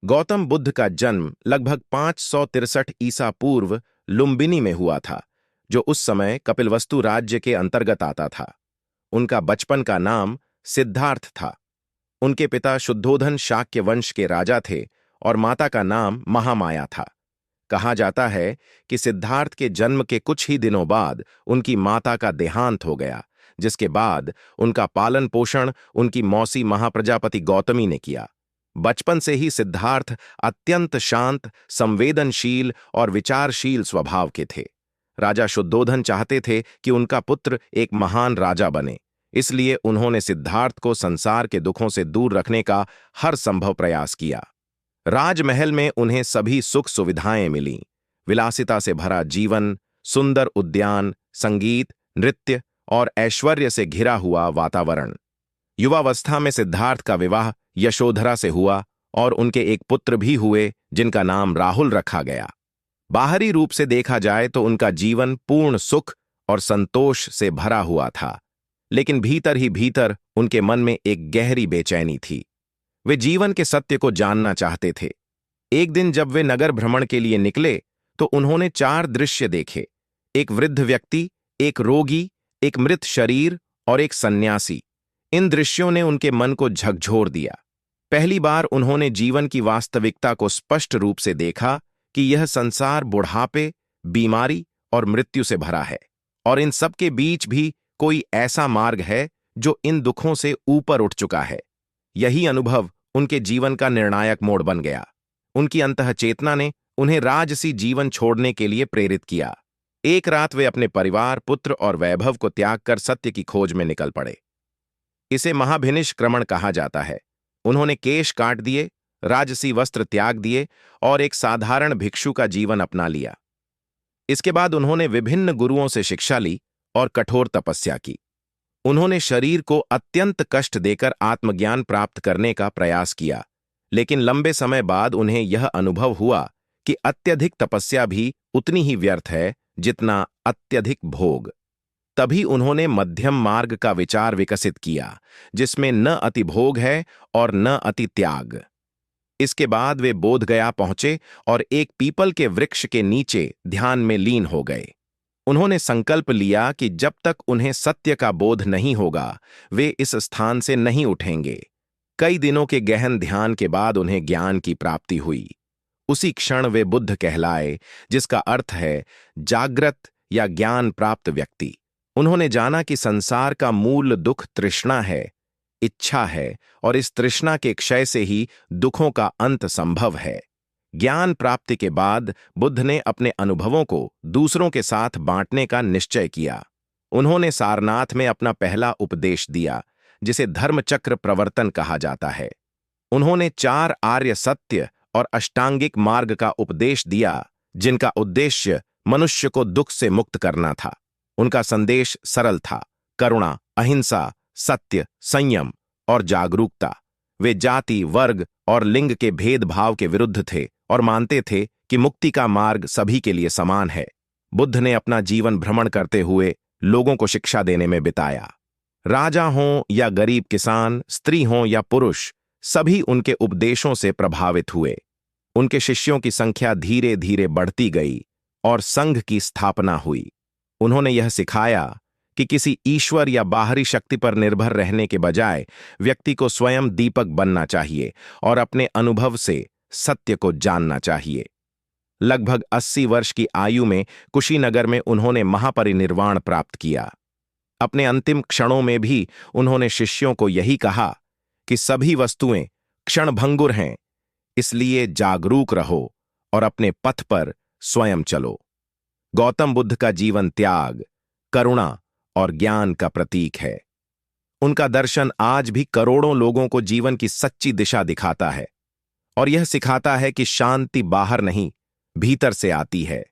गौतम बुद्ध का जन्म लगभग 563 ईसा पूर्व लुम्बिनी में हुआ था, जो उस समय कपिलवस्तु राज्य के अंतर्गत आता था। उनका बचपन का नाम सिद्धार्थ था। उनके पिता शुद्धोधन शाक्य वंश के राजा थे और माता का नाम महामाया था। कहा जाता है कि सिद्धार्थ के जन्म के कुछ ही दिनों बाद उनकी माता का देहांत हो गया, जिसके बाद उनका पालन पोषण उनकी मौसी महाप्रजापति गौतमी ने किया। बचपन से ही सिद्धार्थ अत्यंत शांत, संवेदनशील और विचारशील स्वभाव के थे। राजा शुद्धोधन चाहते थे कि उनका पुत्र एक महान राजा बने, इसलिए उन्होंने सिद्धार्थ को संसार के दुखों से दूर रखने का हर संभव प्रयास किया। राजमहल में उन्हें सभी सुख सुविधाएं मिलीं। विलासिता से भरा जीवन, सुंदर उद्यान, संगीत, नृत्य और ऐश्वर्य से घिरा हुआ वातावरण। युवावस्था में सिद्धार्थ का विवाह यशोधरा से हुआ और उनके एक पुत्र भी हुए, जिनका नाम राहुल रखा गया। बाहरी रूप से देखा जाए तो उनका जीवन पूर्ण सुख और संतोष से भरा हुआ था, लेकिन भीतर ही भीतर उनके मन में एक गहरी बेचैनी थी। वे जीवन के सत्य को जानना चाहते थे। एक दिन जब वे नगर भ्रमण के लिए निकले तो उन्होंने 4 दृश्य देखे: एक वृद्ध व्यक्ति, एक रोगी, एक मृत शरीर और एक सन्यासी। इन दृश्यों ने उनके मन को झकझोर दिया। पहली बार उन्होंने जीवन की वास्तविकता को स्पष्ट रूप से देखा कि यह संसार बुढ़ापे, बीमारी और मृत्यु से भरा है, और इन सब के बीच भी कोई ऐसा मार्ग है जो इन दुखों से ऊपर उठ चुका है। यही अनुभव उनके जीवन का निर्णायक मोड़ बन गया। उनकी अंतःचेतना ने उन्हें राजसी जीवन छोड़ने के लिए प्रेरित किया। एक रात वे अपने परिवार, पुत्र और वैभव को त्याग कर सत्य की खोज में निकल पड़े। इसे महाभिनिष्क्रमण कहा जाता है। उन्होंने केश काट दिए, राजसी वस्त्र त्याग दिए और एक साधारण भिक्षु का जीवन अपना लिया। इसके बाद उन्होंने विभिन्न गुरुओं से शिक्षा ली और कठोर तपस्या की। उन्होंने शरीर को अत्यंत कष्ट देकर आत्मज्ञान प्राप्त करने का प्रयास किया, लेकिन लंबे समय बाद उन्हें यह अनुभव हुआ कि अत्यधिक तपस्या भी उतनी ही व्यर्थ है जितना अत्यधिक भोग। तभी उन्होंने मध्यम मार्ग का विचार विकसित किया, जिसमें न अति भोग है और न अति त्याग। इसके बाद वे बोधगया पहुंचे और एक पीपल के वृक्ष के नीचे ध्यान में लीन हो गए। उन्होंने संकल्प लिया कि जब तक उन्हें सत्य का बोध नहीं होगा, वे इस स्थान से नहीं उठेंगे। कई दिनों के गहन ध्यान के बाद उन्हें ज्ञान की प्राप्ति हुई। उसी क्षण वे बुद्ध कहलाए, जिसका अर्थ है जागृत या ज्ञान प्राप्त व्यक्ति। उन्होंने जाना कि संसार का मूल दुख तृष्णा है, इच्छा है, और इस तृष्णा के क्षय से ही दुखों का अंत संभव है। ज्ञान प्राप्ति के बाद बुद्ध ने अपने अनुभवों को दूसरों के साथ बांटने का निश्चय किया। उन्होंने सारनाथ में अपना पहला उपदेश दिया, जिसे धर्मचक्र प्रवर्तन कहा जाता है। उन्होंने 4 आर्य सत्य और अष्टांगिक मार्ग का उपदेश दिया, जिनका उद्देश्य मनुष्य को दुख से मुक्त करना था। उनका संदेश सरल था: करुणा, अहिंसा, सत्य, संयम और जागरूकता। वे जाति, वर्ग और लिंग के भेदभाव के विरुद्ध थे और मानते थे कि मुक्ति का मार्ग सभी के लिए समान है। बुद्ध ने अपना जीवन भ्रमण करते हुए लोगों को शिक्षा देने में बिताया। राजा हों या गरीब किसान, स्त्री हों या पुरुष, सभी उनके उपदेशों से प्रभावित हुए। उनके शिष्यों की संख्या धीरे धीरे बढ़ती गई और संघ की स्थापना हुई। उन्होंने यह सिखाया कि किसी ईश्वर या बाहरी शक्ति पर निर्भर रहने के बजाय व्यक्ति को स्वयं दीपक बनना चाहिए और अपने अनुभव से सत्य को जानना चाहिए। लगभग 80 वर्ष की आयु में कुशीनगर में उन्होंने महापरिनिर्वाण प्राप्त किया। अपने अंतिम क्षणों में भी उन्होंने शिष्यों को यही कहा कि सभी वस्तुएं क्षणभंगुर हैं, इसलिए जागरूक रहो और अपने पथ पर स्वयं चलो। गौतम बुद्ध का जीवन त्याग, करुणा और ज्ञान का प्रतीक है। उनका दर्शन आज भी करोड़ों लोगों को जीवन की सच्ची दिशा दिखाता है और यह सिखाता है कि शांति बाहर नहीं, भीतर से आती है।